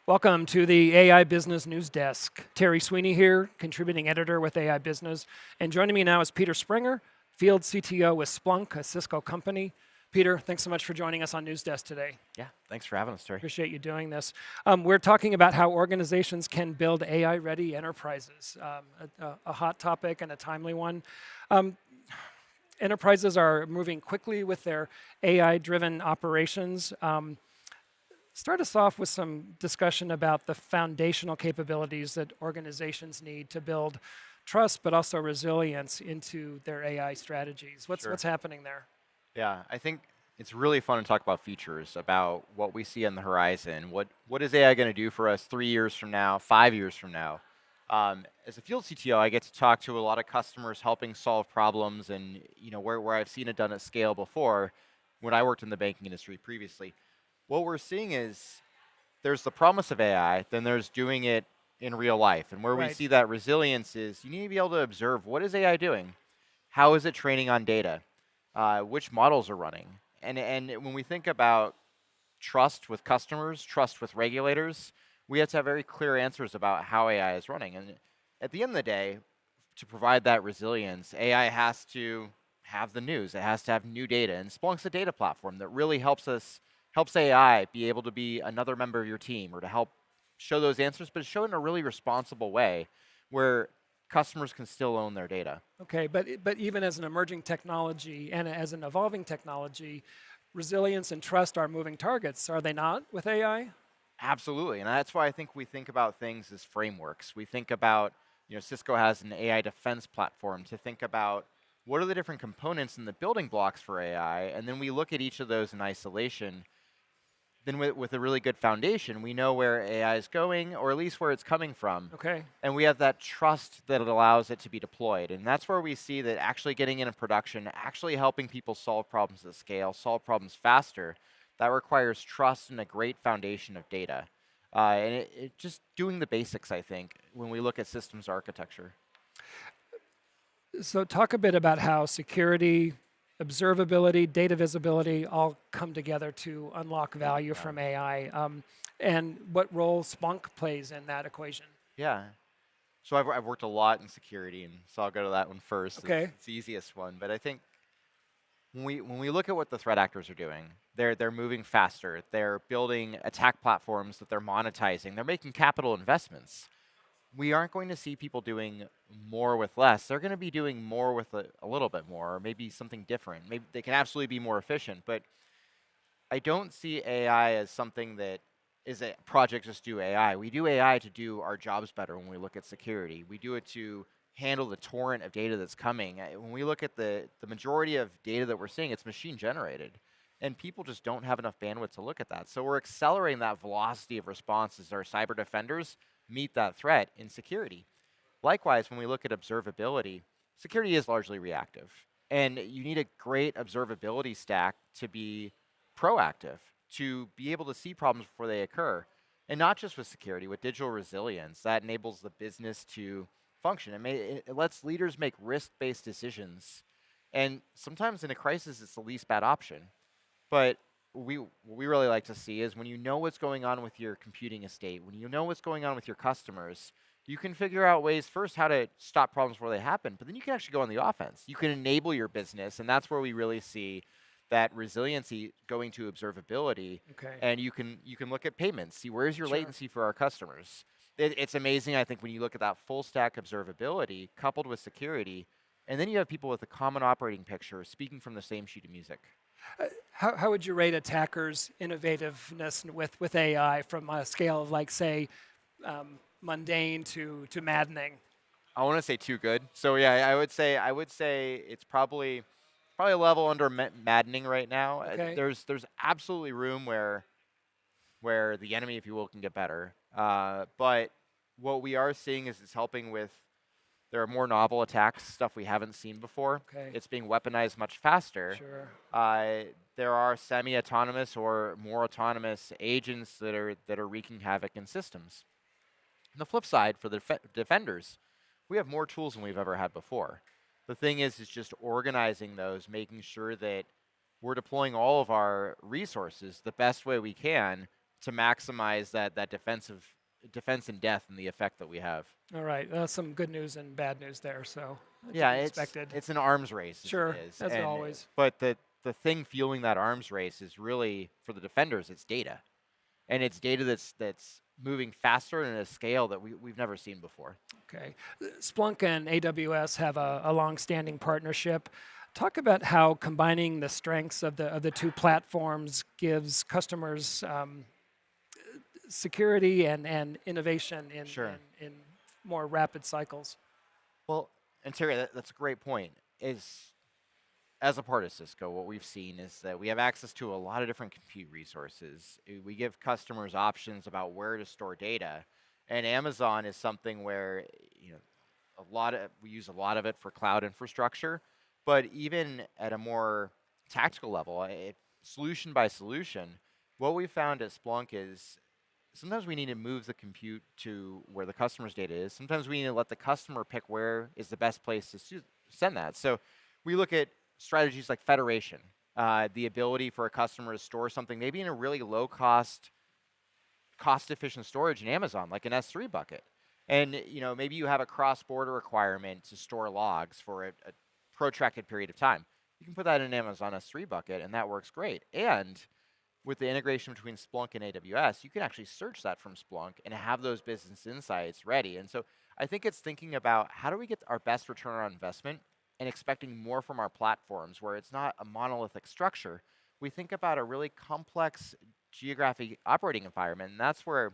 Welcome to the AI Business News Desk. Terry Sweeney here, contributing editor with AI Business. And joining me now is Peter Sprenger, field CTO with Splunk, a Cisco company. Peter, thanks so much for joining us on News Desk today. Yeah, thanks for having us, Terry. Appreciate you doing this. We're talking about how organizations can build AI-ready enterprises, a hot topic and a timely one. Enterprises are moving quickly with their AI-driven operations. Start us off with some discussion about the foundational capabilities that organizations need to build trust, but also resilience into their AI strategies. Sure. What's happening there? Yeah, I think it's really fun to talk about features, about what we see on the horizon. What is AI going to do for us 3 years from now, 5 years from now? As a field CTO, I get to talk to a lot of customers helping solve problems, and where I've seen it done at scale before, when I worked in the banking industry previously. What we're seeing is there's the promise of AI, then there's doing it in real life. And where we Right. see that resilience is you need to be able to observe what is AI doing? How is it training on data? Which models are running? And when we think about trust with customers, trust with regulators, we have to have very clear answers about how AI is running. And at the end of the day, to provide that resilience, AI has to have the news. It has to have new data. And Splunk's a data platform that really helps AI be able to be another member of your team or to help show those answers, but show it in a really responsible way where customers can still own their data. Okay, but even as an emerging technology and as an evolving technology, resilience and trust are moving targets, are they not, with AI? Absolutely, and that's why I think we think about things as frameworks. We think about, Cisco has an AI defense platform to think about what are the different components and the building blocks for AI, and then we look at each of those in isolation. Then with a really good foundation, we know where AI is going, or at least where it's coming from. Okay. And we have that trust that it allows it to be deployed. And that's where we see that actually getting into production, actually helping people solve problems at scale, solve problems faster, that requires trust and a great foundation of data. And it just doing the basics, I think, when we look at systems architecture. So talk a bit about how security, observability, data visibility all come together to unlock value from AI, and what role Splunk plays in that equation. Yeah. So I've worked a lot in security, and so I'll go to that one first. Okay. It's the easiest one. But I think when we look at what the threat actors are doing, they're moving faster. They're building attack platforms that they're monetizing. They're making capital investments. We aren't going to see people doing more with less. They're going to be doing more with a little bit more, or maybe something different. Maybe they can absolutely be more efficient, but I don't see AI as something that is a project just do AI. We do AI to do our jobs better when we look at security. We do it to handle the torrent of data that's coming. When we look at the majority of data that we're seeing, it's machine generated. And people just don't have enough bandwidth to look at that. So we're accelerating that velocity of response as our cyber defenders meet that threat in security. Likewise, when we look at observability, security is largely reactive. And you need a great observability stack to be proactive, to be able to see problems before they occur. And not just with security, with digital resilience, that enables the business to function. It lets leaders make risk-based decisions. And sometimes in a crisis, it's the least bad option. But what we really like to see is when you know what's going on with your computing estate, when you know what's going on with your customers, you can figure out ways first how to stop problems before they happen, but then you can actually go on the offense. You can enable your business, and that's where we really see that resiliency going to observability. Okay. And you can look at payments, see where's your Sure. latency for our customers. It's amazing, I think, when you look at that full stack observability coupled with security, and then you have people with a common operating picture speaking from the same sheet of music. How would you rate attackers' innovativeness with AI from a scale of, like, say, mundane to maddening? I want to say too good. So yeah, I would say it's probably a level under maddening right now. Okay. There's absolutely room where the enemy, if you will, can get better. But what we are seeing is it's helping with. There are more novel attacks, stuff we haven't seen before. Okay. It's being weaponized much faster. Sure. There are semi-autonomous or more autonomous agents that are wreaking havoc in systems. On the flip side, for the defenders, we have more tools than we've ever had before. The thing is just organizing those, making sure that we're deploying all of our resources the best way we can to maximize that defense in depth and the effect that we have. All right, some good news and bad news there. So to Yeah, be expected. it's an arms race, as Sure, it is, as and always. but the thing fueling that arms race is really for the defenders. It's data, and it's data that's moving faster and at a scale that we've never seen before. Okay. Splunk and AWS have a long-standing partnership. Talk about how combining the strengths of the two platforms gives customers security and innovation Sure. in more rapid cycles. Well, and Terry, that's a great point. Is as a part of Cisco, what we've seen is that we have access to a lot of different compute resources. We give customers options about where to store data, and Amazon is something where we use a lot of it for cloud infrastructure, but even at a more tactical level, solution by solution, what we found at Splunk is sometimes we need to move the compute to where the customer's data is. Sometimes we need to let the customer pick where is the best place to send that. So we look at strategies like federation, the ability for a customer to store something maybe in a really low cost-efficient storage in Amazon, like an S3 bucket. And maybe you have a cross-border requirement to store logs for a protracted period of time. You can put that in an Amazon S3 bucket, and that works great. And with the integration between Splunk and AWS, you can actually search that from Splunk and have those business insights ready. And so I think it's thinking about how do we get our best return on investment and expecting more from our platforms where it's not a monolithic structure. We think about a really complex geographic operating environment, and that's where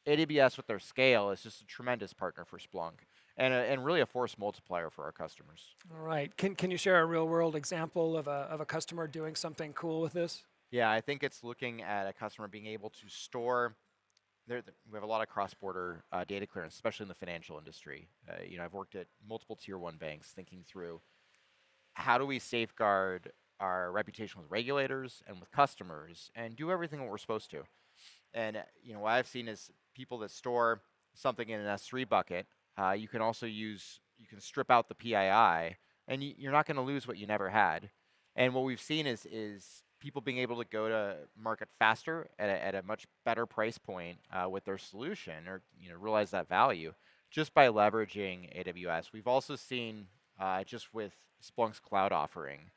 AWS with their scale is just a tremendous partner for Splunk and really a force multiplier for our customers. All right. Can you share a real-world example of a customer doing something cool with this? Yeah, I think it's looking at a customer being able to store. We have a lot of cross-border data clearance, especially in the financial industry. I've worked at multiple tier one banks, thinking through how do we safeguard our reputation with regulators and with customers, and do everything what we're supposed to. And what I've seen is people that store something in an S3 bucket. You can strip out the PII, and you're not going to lose what you never had. And what we've seen is people being able to go to market faster at a much better price point with their solution, or realize that value just by leveraging AWS. We've also seen just with Splunk's cloud offering,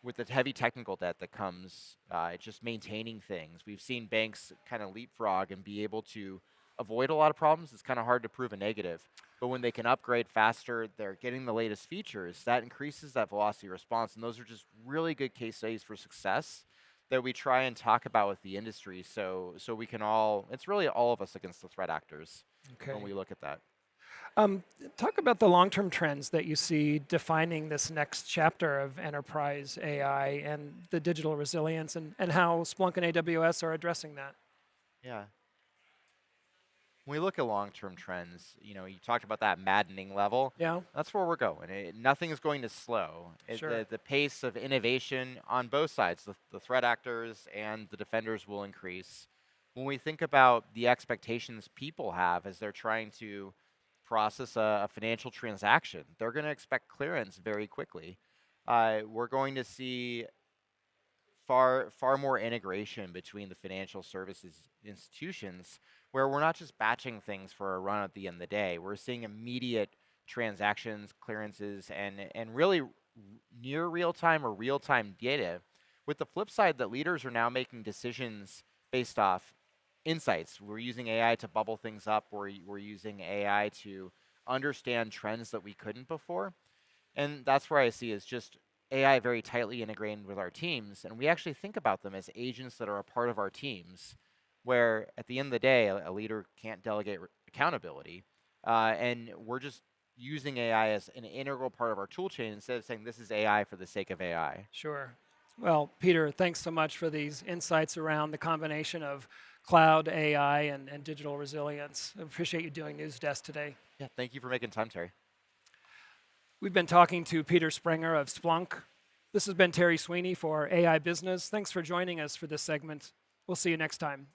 with the heavy technical debt that comes just maintaining things. We've seen banks kind of leapfrog and be able to avoid a lot of problems. It's kind of hard to prove a negative. But when they can upgrade faster, they're getting the latest features, that increases that velocity response. And those are just really good case studies for success that we try and talk about with the industry so we can it's really all of us against the threat actors when we look at that. Talk about the long-term trends that you see defining this next chapter of enterprise AI and the digital resilience and how Splunk and AWS are addressing that. Yeah. When we look at long-term trends, you talked about that maddening level. Yeah. That's where we're going. Nothing is going to slow. Sure. The pace of innovation on both sides, the threat actors and the defenders, will increase. When we think about the expectations people have as they're trying to process a financial transaction, they're going to expect clearance very quickly. We're going to see far more integration between the financial services institutions, where we're not just batching things for a run at the end of the day. We're seeing immediate transactions, clearances, and really near real-time or real-time data, with the flip side that leaders are now making decisions based off insights. We're using AI to bubble things up. We're using AI to understand trends that we couldn't before. And that's where I see is just AI very tightly integrated with our teams. And we actually think about them as agents that are a part of our teams, where at the end of the day, a leader can't delegate accountability. And we're just using AI as an integral part of our tool chain instead of saying this is AI for the sake of AI. Sure. Well, Peter, thanks so much for these insights around the combination of cloud, AI, and digital resilience. I appreciate you doing News Desk today. Yeah, thank you for making time, Terry. We've been talking to Peter Sprenger of Splunk. This has been Terry Sweeney for AI Business. Thanks for joining us for this segment. We'll see you next time.